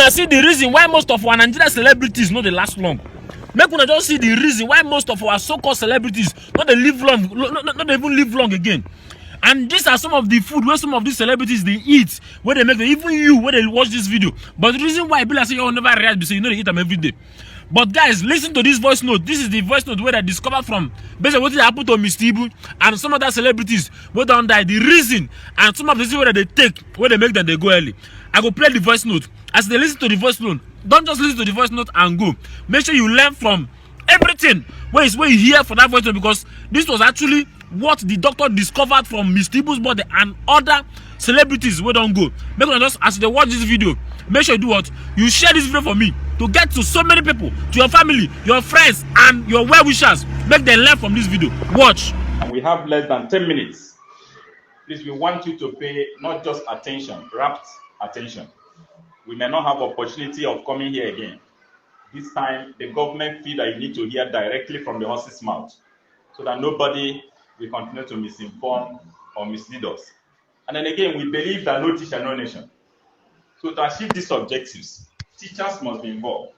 una see the reason why most of our Nigerian celebrities no dey last long. Make una just see the reason why most of our so-called celebrities not they live long, not even live long again. And these are some of the food where some of these celebrities they eat, where they make them, even you when they watch this video. But the reason why people say you never react because you know they eat them every day. But guys, listen to this voice note. This is the voice note where I discovered from basically what happened to Mr. Ibu and some other celebrities where don't die. The reason and some of the things where they take, where they make them they go early. I go play the voice note. As they listen to the voice note, don't just listen to the voice note and go. Make sure you learn from everything where you hear for that voice note, because this was actually what the doctor discovered from Mr. Ibu's body and other celebrities where don't go. Make sure just as they watch this video, make sure you do what? You share this video for me to get to so many people, to your family, your friends, and your well-wishers. Make them learn from this video. Watch. We have less than 10 minutes. Please, we want you to pay not just attention, rapt attention. We may not have opportunity of coming here again. This time, the government feel that you need to hear directly from the horse's mouth, so that nobody will continue to misinform or mislead us. And then again, we believe that no teacher, no nation. So to achieve these objectives, teachers must be involved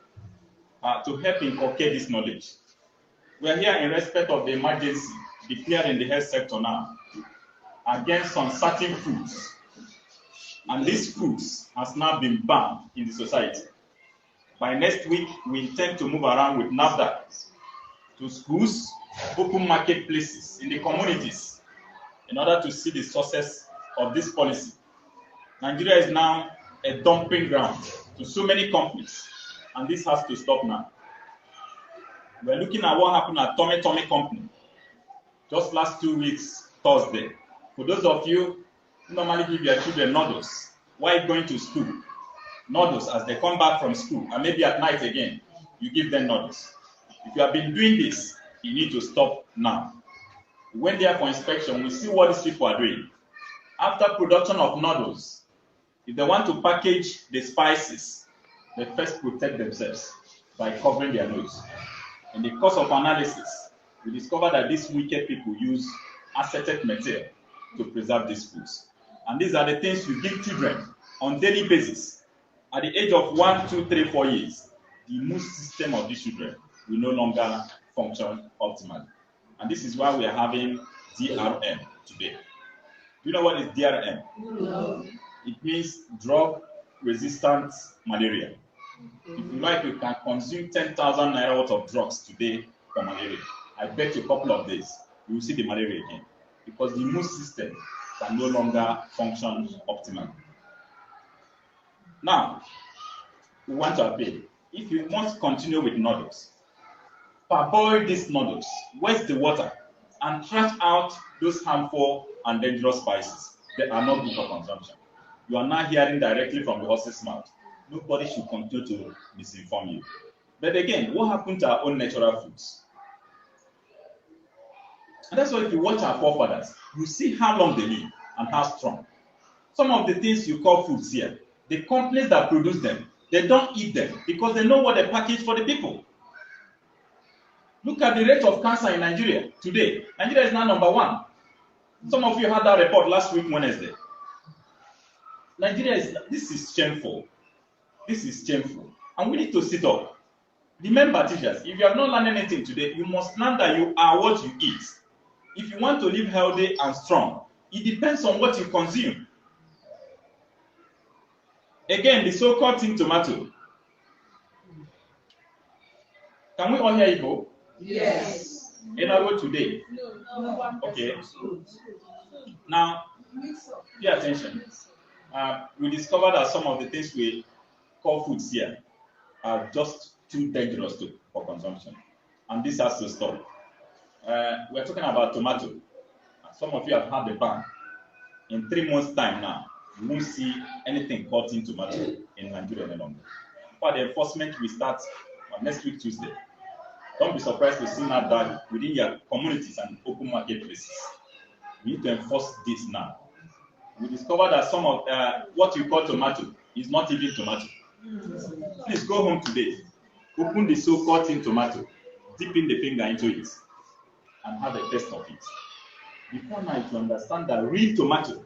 to help inculcate this knowledge. We are here in respect of the emergency declared in the health sector now against some certain foods. And these foods has now been banned in the society. By next week, we intend to move around with NAFDAC to schools, open marketplaces in the communities in order to see the success of this policy. Nigeria is now a dumping ground to so many companies, and this has to stop now. We're looking at what happened at Tommy Company just last 2 weeks, Thursday. For those of you who normally give your children noodles while going to school, noodles as they come back from school, and maybe at night again, you give them noodles. If you have been doing this, you need to stop now. We went there for inspection. We see what these people are doing. After production of noodles, if they want to package the spices, they first protect themselves by covering their nose. In the course of analysis, we discovered that these wicked people use acetate material to preserve these foods. And these are the things you give children on daily basis. At the age of 1, 2, 3, 4 years, the immune system of these children will no longer function optimally. And this is why we are having DRM today. Do you know what is DRM? No. It means drug-resistant malaria. If you like, you can consume 10,000 naira worth of drugs today for malaria. I bet you a couple of days, you will see the malaria again, because the immune system can no longer function optimally. Now, we want to appeal. If you must continue with noodles, parboil these noodles, waste the water, and trash out those harmful and dangerous spices that are not good for consumption. You are now hearing directly from the horse's mouth. Nobody should continue to misinform you. But again, what happened to our own natural foods? And that's why if you watch our forefathers, you see how long they live and how strong. Some of the things you call foods here, the companies that produce them, they don't eat them because they know what they package for the people. Look at the rate of cancer in Nigeria today. Nigeria is now #1. Some of you had that report last week, Wednesday. This is shameful. This is shameful. And we need to sit up. Remember, teachers, if you have not learned anything today, you must learn that you are what you eat. If you want to live healthy and strong, it depends on what you consume. Again, the so-called tin tomato. Can we all hear Igbo? Yes. Enago today? No. Okay. Now, pay attention. We discovered that some of the things we call foods here are just too dangerous for consumption. And this has to stop. We're talking about tomato. Some of you have had the ban. In 3 months' time now, you won't see anything called tin tomato in Nigeria any longer. For the enforcement, we start on next week, Tuesday. Don't be surprised to see that within your communities and open marketplaces. We need to enforce this now. We discovered that some of what you call tomato is not even tomato. Please go home today, open the so-called tin tomato, dip in the finger into it, and have a taste of it. Before now, you understand that real tomato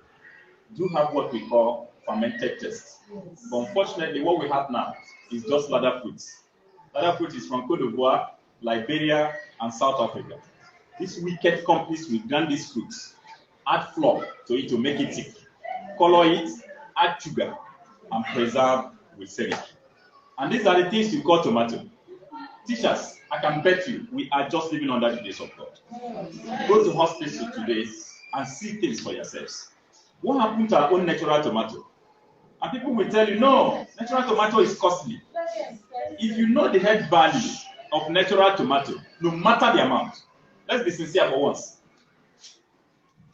do have what we call fermented taste. But unfortunately, what we have now is just ladder fruits. Ladder fruit is from Cote d'Ivoire, Liberia, and South Africa. These wicked companies will grind these fruits, add flour to it to make it thick, color it, add sugar, and preserve with syrup. And these are the things you call tomato. Teachers, I can bet you we are just living under the grace of God. Go to hospital today and see things for yourselves. What happened to our own natural tomato? And people will tell you, no, natural tomato is costly. If you know the head value of natural tomato, no matter the amount, let's be sincere for once.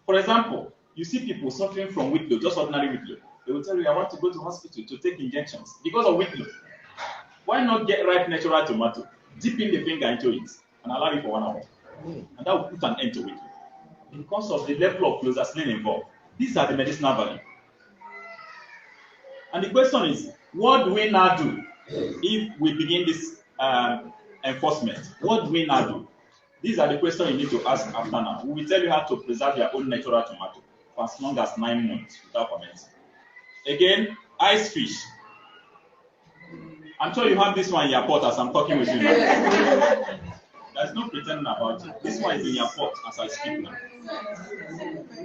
For example, you see people suffering from weight load, just ordinary weight load. They will tell you, I want to go to hospital to take injections because of weight load. Why not get ripe natural tomato, dip in the finger into it, and allow it for 1 hour? And that will put an end to weight load. Because of the level of clorazine involved. These are the medicinal value. And the question is, what do we now do if we begin this enforcement? What do we now do? These are the questions you need to ask after now. We will tell you how to preserve your own natural tomato for as long as 9 months without fermenting. Again, ice fish. I'm sure you have this one in your pot as I'm talking with you now. There's no pretending about it. This one is in your pot as I speak now.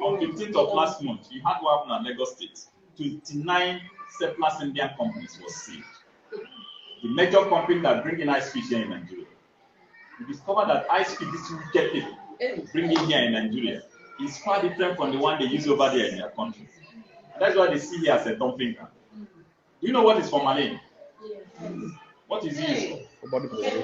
On 15th of last month, you had what happened at Lagos State. 29 surplus Indian companies were seized. The major company that bring in ice fish here in Nigeria. You discover that ice fish, this wicked people bring in here in Nigeria, is far different from the one they use over there in their country. That's why they see here as a dumping ground. Do you know what is formalin? What is it? For body preservation.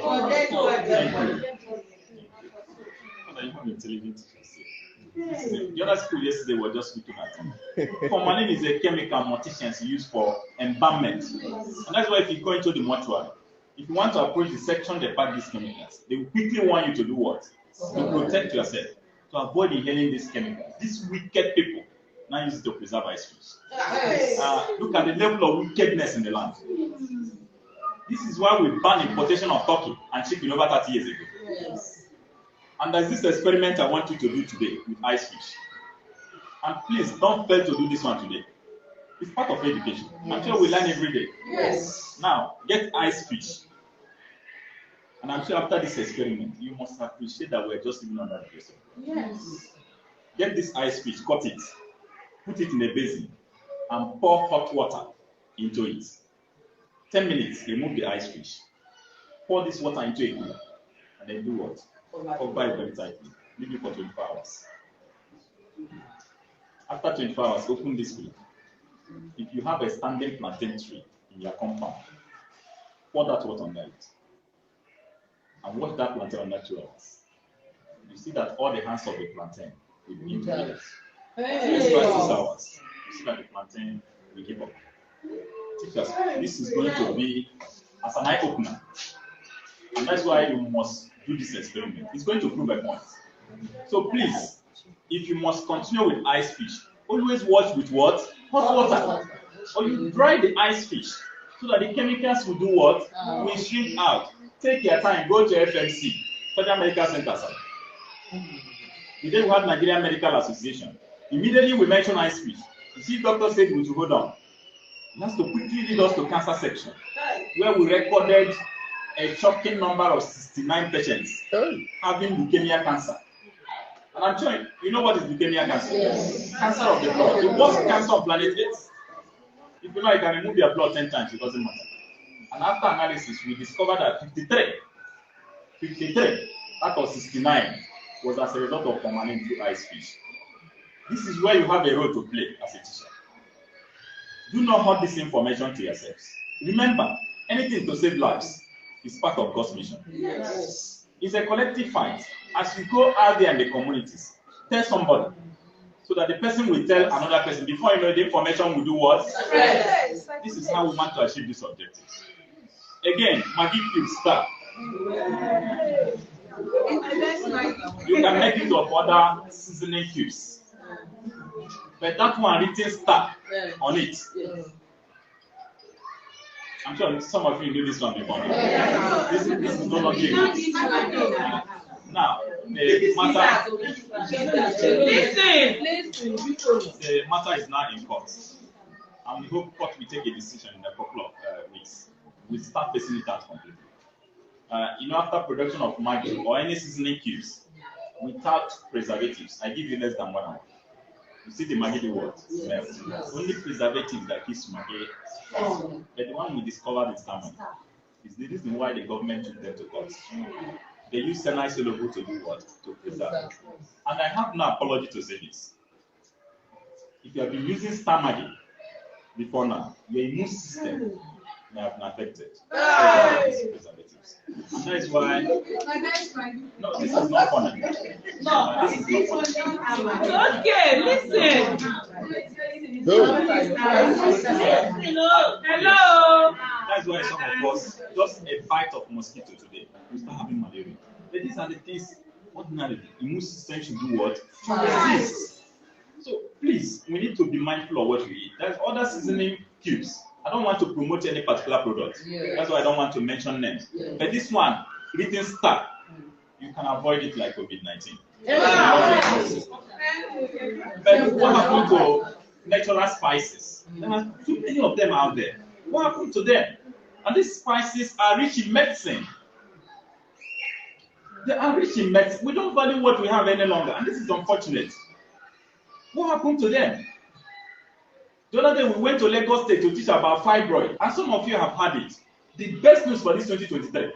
The other school yesterday were just looking at it. Formalin is a chemical morticians use for embalmment. And that's why if you go into the mortuary, if you want to approach the section they pack these chemicals, they will quickly want you to do what? To protect yourself, to avoid inhaling these chemicals. These wicked people now use it to preserve ice fish. Look at the level of wickedness in the land. This is why we banned importation of turkey and chicken over 30 years ago. Yes. And there's this experiment I want you to do today with ice fish. And please don't fail to do this one today. It's part of education. Yes. I'm sure we learn every day. Yes. Now, get ice fish. And I'm sure after this experiment, you must appreciate that we're just living under the grace of God. Yes. Get this ice fish, cut it, put it in a basin, and pour hot water into it. 10 minutes, remove the ice fish. Pour this water into a cooler, and then do what? Cover it very tightly. Leave it for 24 hours. After 24 hours, open this cooler. If you have a standing plantain tree in your compound, pour that water under it. And watch that plantain under 2 hours. You see that all the hands of the plantain will begin to heal. After 6 hours, you see that the plantain will give up. Teachers, this is going to be as an eye-opener. And that's why you must do this experiment. It's going to prove a point. So please, if you must continue with ice fish, always watch with what? Hot water. Or you dry the ice fish so that the chemicals will do what? Will shrink out. Take your time, go to FMC, Federal Medical Center. The day we had Nigerian Medical Association, immediately we mentioned ice fish. You see, doctor said we should go down. He has to quickly lead us to cancer section, where we recorded a shocking number of 69 patients having leukemia cancer. And I'm sure you know what is leukemia cancer? Yes. Cancer of the blood. The worst cancer on planet Earth. If you know, you can remove your blood 10 times, it doesn't matter. And after analysis, we discovered that 53 out of 69 was as a result of formalin through ice fish. This is where you have a role to play as a teacher. Do not hold this information to yourselves. Remember, anything to save lives is part of God's mission. Yes. It's a collective fight. As you go out there in the communities, tell somebody so that the person will tell another person. Before you know, the information will do what? Yes. This is how we want to achieve this objective. Again, Maggi cubes start. You can make use of other seasoning cubes. But that one written star on it. I'm sure some of you knew this one before. This is no longer good. Now, the matter is now in court. and we hope court will take a decision in a couple of weeks. We start facing it out completely. After production of Maggi or any seasoning cubes, without preservatives, I give you less than 1 hour. You see the Maggi the what? Smell. Only preservatives that keeps Maggi. But the one we discovered is salmon. Is the reason why the government took them to court. They use Senai soluble to do what? To preserve. And I have no apology to say this. If you have been using Star Maggi before now, your immune system may have been affected. Preservatives. And that is why. No, this is not funny. No, this is not funny. Okay, listen. Hello. That's why some of us, just a bite of mosquito today, we start having malaria. But these are the things ordinarily immune system should do what? Resist. So please, we need to be mindful of what we eat. There's other seasoning cubes. I don't want to promote any particular product. That's why I don't want to mention names. But this one, written star, you can avoid it like COVID-19. But what happened to natural spices? There are too many of them out there. What happened to them? And these spices are rich in medicine. They are rich in medicine. We don't value what we have any longer, and this is unfortunate. What happened to them? The other day we went to Lagos State to teach about fibroid, and some of you have had it. The best news for this 2023,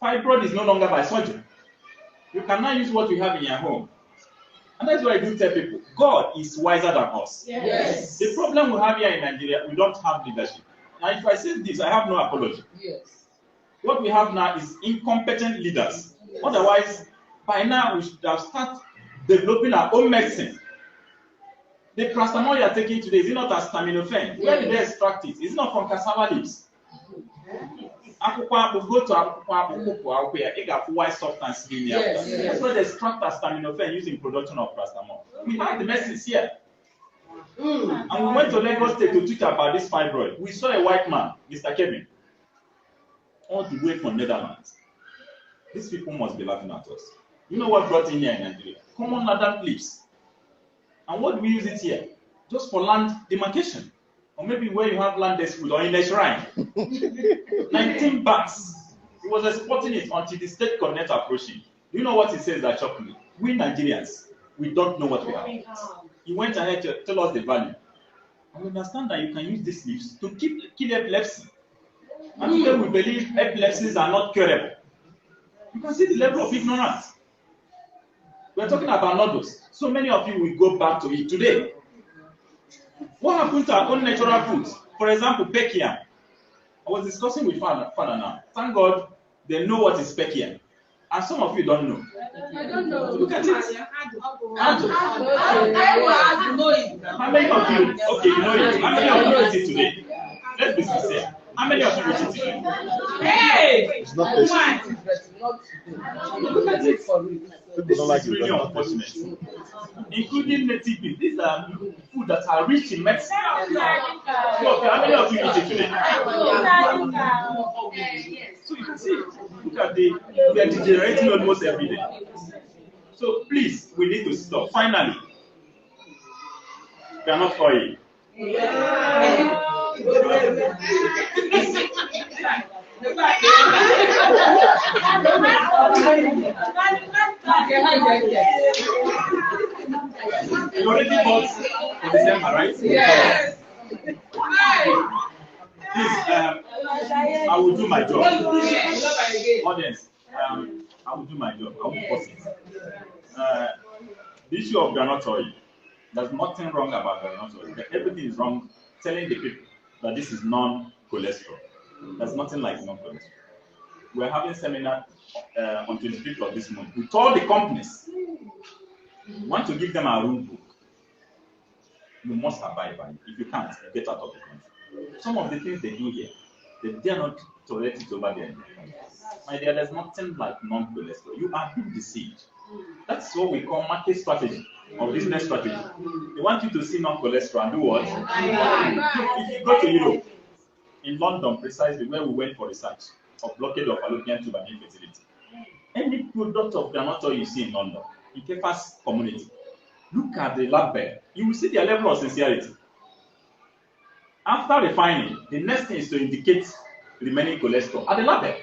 fibroid is no longer by surgery. You cannot use what you have in your home. And that's why I do tell people, God is wiser than us. Yes. The problem we have here in Nigeria, we don't have leadership. Now, if I say this, I have no apology. Yes. What we have now is incompetent leaders. Yes. Otherwise, by now we should have started developing our own medicine. The paracetamol you are taking today, is it not acetaminophen? Yes. Where did they extract it? Is it not from cassava leaves? Go to white substance in there. Yes. That's why they extract acetaminophen using production of paracetamol. We have the medicines here. And we went to Lagos State to teach about this fibroid. We saw a white man, Mr. Kevin, all the way from Netherlands. These people must be laughing at us. You know what brought in here in Nigeria? Common ladder clips. And what do we use it here? Just for land demarcation. Or maybe where you have land dispute or in a shrine. 19 bags. He was exporting it until the state connect approached him. Do you know what he says that shocked me? We Nigerians, we don't know what we have. He went ahead to tell us the value. And we understand that you can use these leaves to kill epilepsy. And today we believe epilepsies are not curable. You can see the level of ignorance. We're talking about noodles. So many of you will go back to it today. What happened to our own natural foods? For example, pekiam. I was discussing with father now. Thank God they know what is pekiam. And some of you don't know. I don't know. Look at it. How many of you? Okay, you know it. How many of you eat it today? Let's be sincere. How many of you eat it today? Hey! It's not Look at it. This is really unfortunate. Including native beef. These are food that are rich in medicine. How many of you eat it today? So you can see, look at we are degenerating almost every day. So please, we need to stop. Finally, we are not for it. You already bought for December, right? Yes. Please, I will do my job. Audience, I will do my job. I will post it. The issue of groundnut oil, there's nothing wrong about groundnut oil. Everything is wrong telling the people that this is non-cholesterol. There's nothing like non-cholesterol. We're having a seminar on 25th of this month with all the companies. We want to give them a rule book. You must abide by it. If you can't, get out of the country. Some of the things they do here, they dare not tolerate it over there. My dear, there's nothing like non-cholesterol. You are being deceived. That's what we call market strategy or business strategy. They want you to see non-cholesterol and do what? If you go to Europe, in London precisely, where we went for research of blockade of fallopian tube and infertility, any product of groundnut oil you see in London, in Kefa's community, look at the label. You will see their level of sincerity. After refining, the next thing is to indicate remaining cholesterol at the label.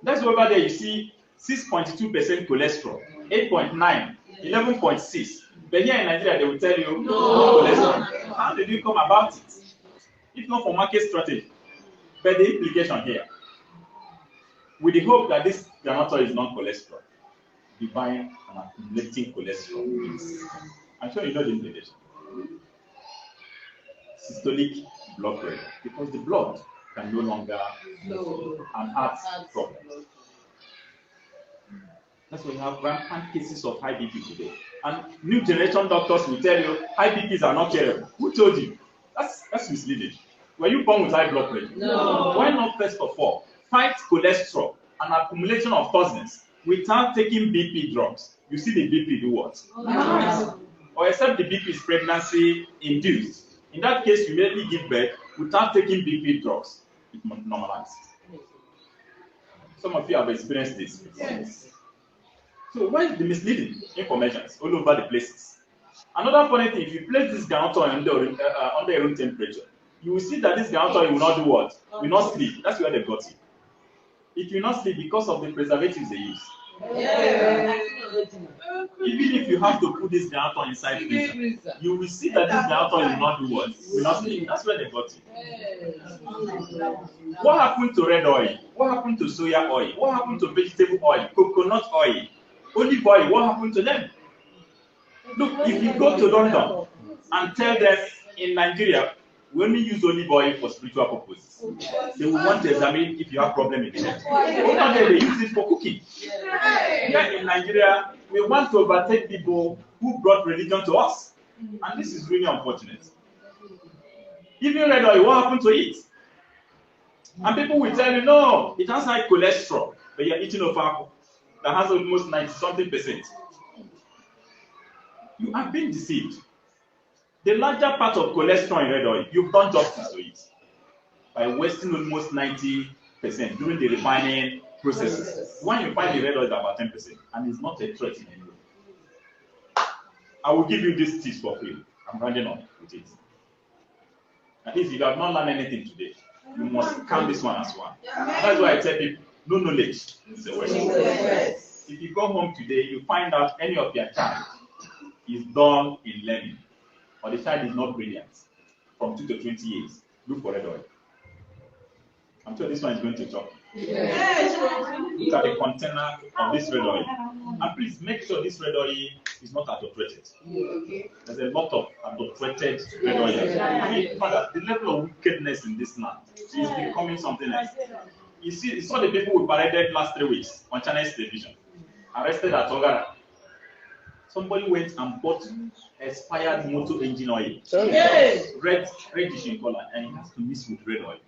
That's why over there you see 6.2% cholesterol, 8.9, 11.6. But here in Nigeria, they will tell you no cholesterol. How did you come about it? If not for market strategy. But the implication here, with the hope that this granola is non-cholesterol, divine and accumulating cholesterol. I'm sure you know the implication. Systolic blood pressure, because the blood can no longer flow and heart problem. That's why we have rampant cases of high BP today. And new generation doctors will tell you high BPs are not curable. Who told you? That's misleading. Were you born with high blood pressure? No. Why not first of all fight cholesterol and accumulation of toxins without taking BP drugs? You see the BP do what? No. Or except the BP is pregnancy induced. In that case, you immediately give birth without taking BP drugs. It normalizes. Some of you have experienced this. Yes. So where is the misleading information all over the places? Another funny thing, if you place this groundnut under a room temperature, you will see that this groundnut will not do what? Will not sleep. That's where they got it. It will not sleep because of the preservatives they use. Yeah. Even if you have to put this groundnut inside freezer, you will see that this groundnut will not do what? Will not sleep. That's where they got it. What happened to red oil? What happened to soya oil? What happened to vegetable oil? Coconut oil? Olive oil? What happened to them? Look, if you go to London and tell them in Nigeria, we only use olive oil for spiritual purposes, they will want to examine if you have problem in the head. Over there, they use it for cooking. Here in Nigeria, we want to overtake people who brought religion to us. And this is really unfortunate. Even red oil, what happened to it? And people will tell you, no, it has high cholesterol, but you're eating ofako that has almost 90-something%. You have been deceived. The larger part of cholesterol in red oil, you've done justice to it by wasting almost 90% during the refining processes. When you find the red oil is about 10%, and it's not a threat in any way. I will give you this tips for free. I'm rounding up with it. At least if you have not learned anything today, you must count this one as one. That's why I tell people, no knowledge is a waste. If you go home today, you find out any of your child is done in learning, or the child is not brilliant from 2 to 20 years, look for red oil. I'm sure this one is going to talk. Look at the container of this red oil. And please make sure this red oil is not adulterated. There's a lot of adulterated red oil. The level of wickedness in this land is becoming something else. You saw the people we paraded last 3 weeks on Channels television, arrested at Ogara. Somebody went and bought expired motor engine oil. Reddish in color, and it has to mix with red oil.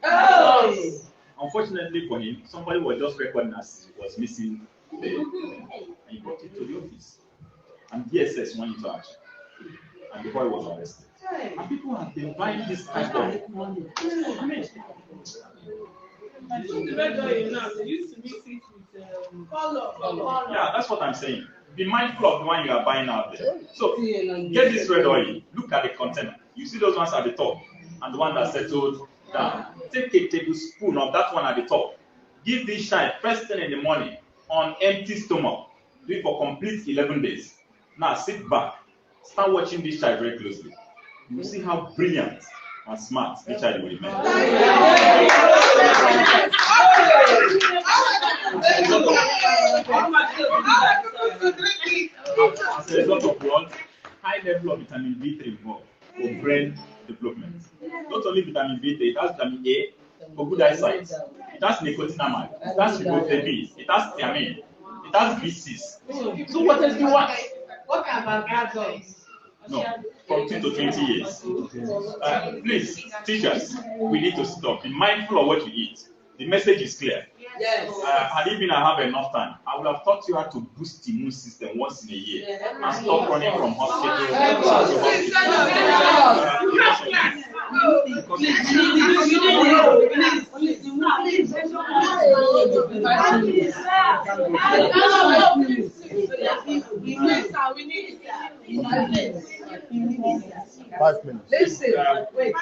Unfortunately for him, somebody was just recording as he was missing the and he brought it to the office. And DSS went into action. And the boy was arrested. And people have been buying this type of The red oil now, they used to mix it with color. Yeah, that's what I'm saying. Be mindful of the one you are buying out there. So, get this red oil. Look at the container. You see those ones at the top, and the one that settled down. Take a tablespoon of that one at the top. Give this child first thing in the morning on empty stomach. Do it for complete 11 days. Now sit back. Start watching this child very closely. You will see how brilliant and smart the child will remain. As a result of what? High level of vitamin B3 involved for brain development. Not only vitamin B3, it has vitamin A for good eyesight. It has nicotinamide. It has riboflavin. It has thiamine. It has B6. So what else do you want? What about gadgets? No, from 10 to 20 years. Please, teachers, we need to stop. Be mindful of what you eat. The message is clear. Yes. Had it been I have enough time, I would have taught you how to boost the immune system once in a year and stop running from hospital to hospital. minutes. Listen, wait.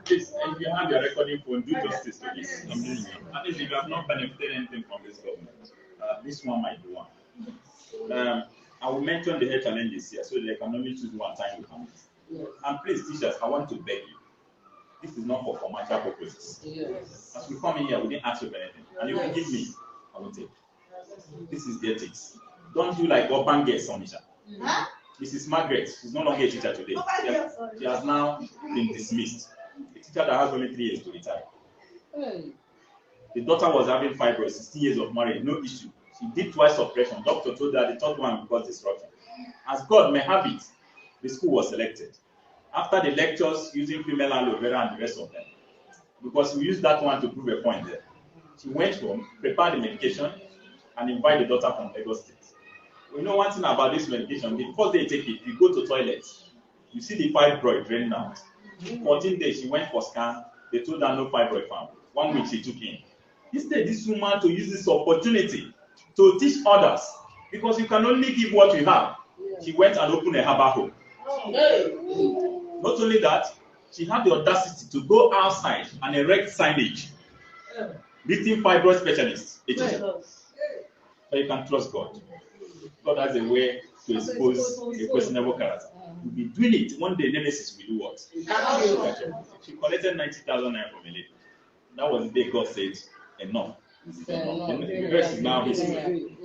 Please, if you have your recording phone, do justice to this. I'm doing it. At least if you have not benefited anything from this government, this one might be one. I will mention the health challenges here so they can only choose one time you can meet. And please, teachers, I want to beg you. This is not for commercial purposes. Yes. As we come in here, we didn't ask you for anything. And if you give me, I will take. This is the ethics. Don't do like urban girls, Sonisha. Mrs. Margaret, she's no longer a teacher today. She has now been dismissed. A teacher that has only 3 years to retire. The daughter was having fibroids, 16 years of marriage, no issue. She did twice operation. Doctor told her the third one because disruption. As God may have it, the school was selected. After the lectures using female aloe vera and the rest of them, because we used that one to prove a point there. She went home, prepared the medication, and invited the daughter from Lagos State. We know one thing about this medication. The first day you take it, you go to toilet, you see the fibroid draining out. 14 days, she went for scan. They told her no fibroid found. 1 week she took in. Instead, this woman to use this opportunity to teach others, because you can only give what you have. She went and opened a herbal home. Not only that, she had the audacity to go outside and erect signage, meeting fibroid specialists. But you can trust God. God has a way to expose a questionable character. You'll be doing it. One day, Nemesis will do what? She collected 90,000 naira from a lady. That was the day God said, enough. The rest is now history.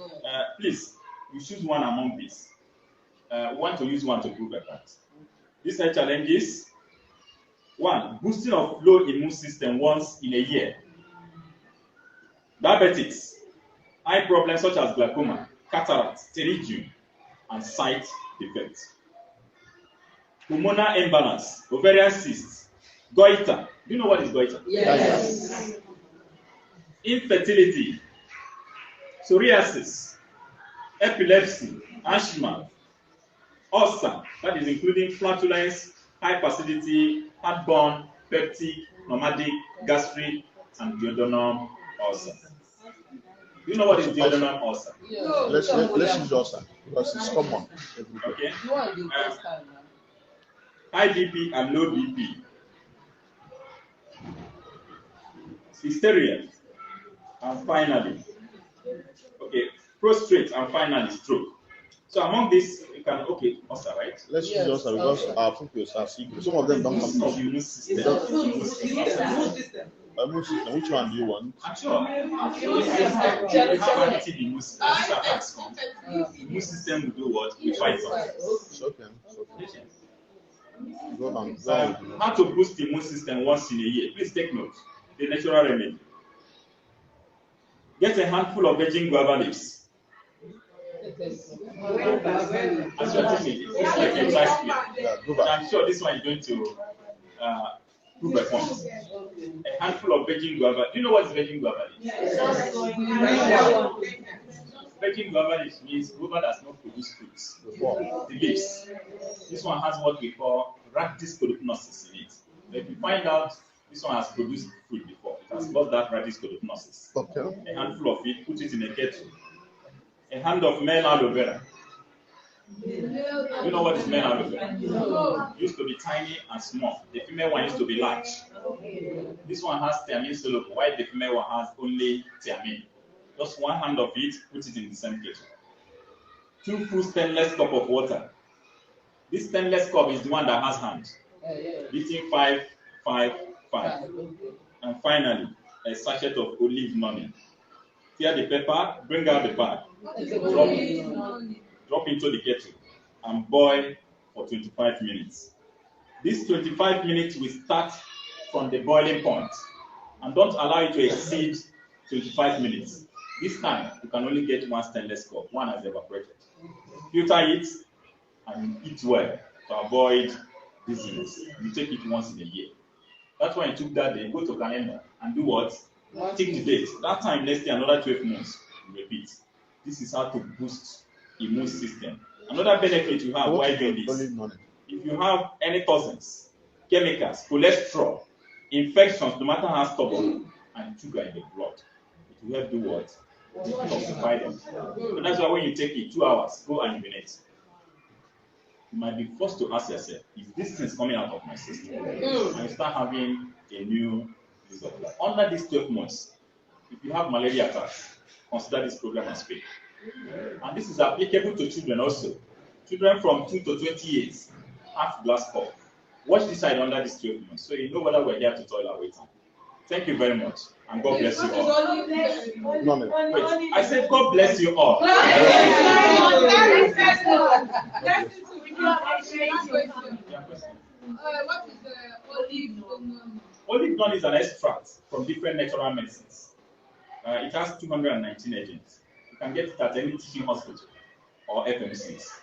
Please, you choose one among these. We want to use one to prove a fact. These are challenges. 1. Boosting of low immune system once in a year. Diabetics. Eye problems such as glaucoma, cataract, pterygium, and sight defects. Hormonal imbalance, ovarian cysts, goiter. Do you know what is goiter? Yes. Infertility, psoriasis, epilepsy, asthma, ulcer, that is including flatulence, hyperacidity, heartburn, peptic, nomadic, gastric, and duodenum ulcer. Do you know what is duodenum ulcer? Let's use ulcer because it's common. Okay. High BP and low BP. Hysteria. And finally, prostrate and finally stroke. So among these, you can ulcer, right? Let's use ulcer because our pupils are secret. Some of them don't come to Immune system. immune system. Which one do you want? I'm sure. If you have active immune system, these attacks come. Immune system will do what? We fight them. It's okay. Go on. How to boost the immune system once in a year? Please take note. The natural remedy. Get a handful of virgin guava leaves. As you are taking it, it's like a dry split. I'm sure this one is going to prove a point. A handful of virgin guava. Do you know what is virgin guava leaves? Virgin guava leaves means guava does not produce fruits. The leaves. This one has what we call rhabdis scolopinosis in it. But if you find out this one has produced fruit before, it has got that rhabdis scolopinosis. A handful of it, put it in a kettle. A hand of male aloe vera. You know what is male aloe vera? It used to be tiny and small. The female one used to be large. This one has thiamine soluble, while the female one has only thiamine. Just one hand of it, put it in the same kettle. 2 full stainless cup of water. This stainless cup is the one that has hand. Beating 5, 5, 5. And finally, a sachet of olive noni. Tear the pepper, bring out the bag, drop into the kettle, and boil for 25 minutes. This 25 minutes will start from the boiling point, and don't allow it to exceed 25 minutes. This time, you can only get 1 stainless cup. 1 has evaporated. Filter it and eat well to avoid dizziness. You take it once in a year. That's why I took that day. Go to calendar and do what? Take the date. That time, let's say another 12 months. Repeat. This is how to boost immune system. Another benefit you have while doing this. If you have any toxins, chemicals, cholesterol, infections, no matter how stubborn, and sugar in the blood, it will help do what? Detoxify them. So that's why when you take it 2 hours, go and urinate. you might be forced to ask yourself, is this thing coming out of my system? And you start having a new lease of life. Under these 12 months, if you have malaria attacks, consider this program as paid. And this is applicable to children also. Children from 2 to 20 years have glass cup. Watch this side under these 12 months, so you know whether we're here to toil our way time. Thank you very much, and God bless you all. Wait, I said God bless you all. What is olive? Olive is an extract from different natural medicines. It has 219 agents. You can get it at any teaching hospital or FMCs.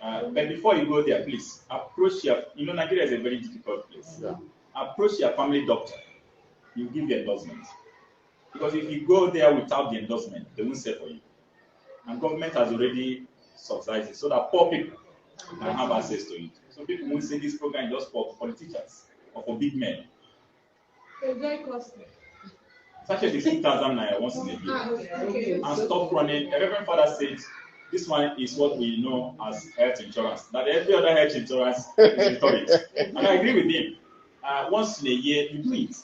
But before you go there, please approach your. Nigeria is a very difficult place. Yeah. Approach your family doctor. You give the endorsement. Because if you go there without the endorsement, they won't say for you. And government has already subsidized it so that poor people can have access to it. So people won't say this program is just for politicians or for big men. It's very costly. Such as the 6,000 naira once in a year. Okay. And stop running. The Reverend Father said, this one is what we know as health insurance. That every other health insurance is encouraged. And I agree with him. Once in a year, you do it.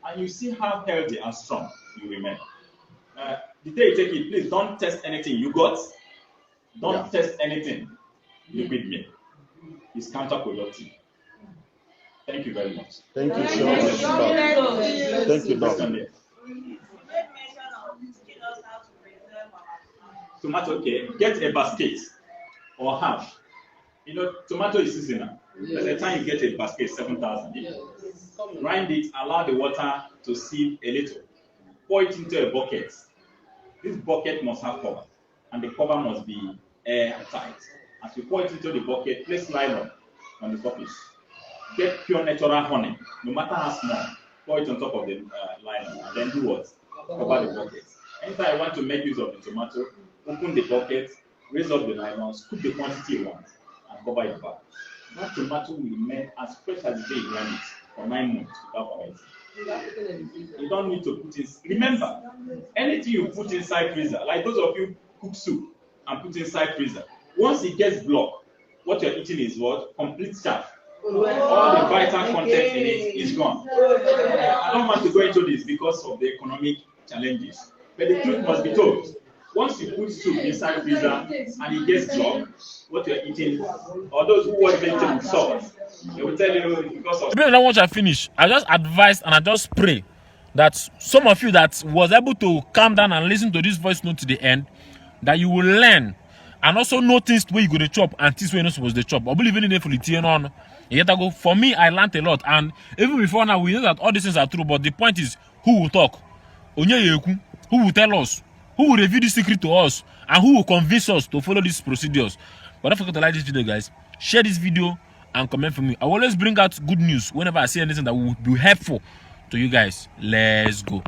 And you see how healthy and strong you remain. The day you take it, please don't test anything you got. Don't test anything you with me. It's counterproductive. Thank you very much. Thank you so much, Doc. Thank you, Doc. Tomato, okay, get a basket or half. Tomato is seasonal. By the time you get a basket, 7,000. Grind it, allow the water to sieve a little. Pour it into a bucket. This bucket must have cover, and the cover must be airtight. As you pour it into the bucket, place nylon on the surface. Get pure natural honey, no matter how small. Pour it on top of the nylon, and then do what? Cover the bucket. Anytime you want to make use of the tomato, open the bucket, raise up the nylon, scoop the quantity you want, and cover it back. That tomato will remain as fresh as the day you grind it for 9 months without fermenting. You don't need to put in. Remember, anything you put inside freezer, like those of you cook soup and put inside freezer, once it gets blocked, what you're eating is what? Complete chaff. All the vital content in it is gone. I don't want to go into this because of the economic challenges, but the truth must be told. Once you put soup inside freezer and it gets blocked, what you're eating, or those who watch vegetable salt, they will tell you because of. Once I finish, I just advise and I just pray that some of you that was able to calm down and listen to this voice note to the end, that you will learn and also know things where you go to chop and things where you're not supposed to chop. I believe in it for the on. For me, I learned a lot, and even before now, we know that all these things are true. But the point is, who will talk? Who will tell us? Who will reveal the secret to us? And who will convince us to follow these procedures? But don't forget to like this video, guys. Share this video and comment for me. I will always bring out good news whenever I see anything that will be helpful to you guys. Let's go.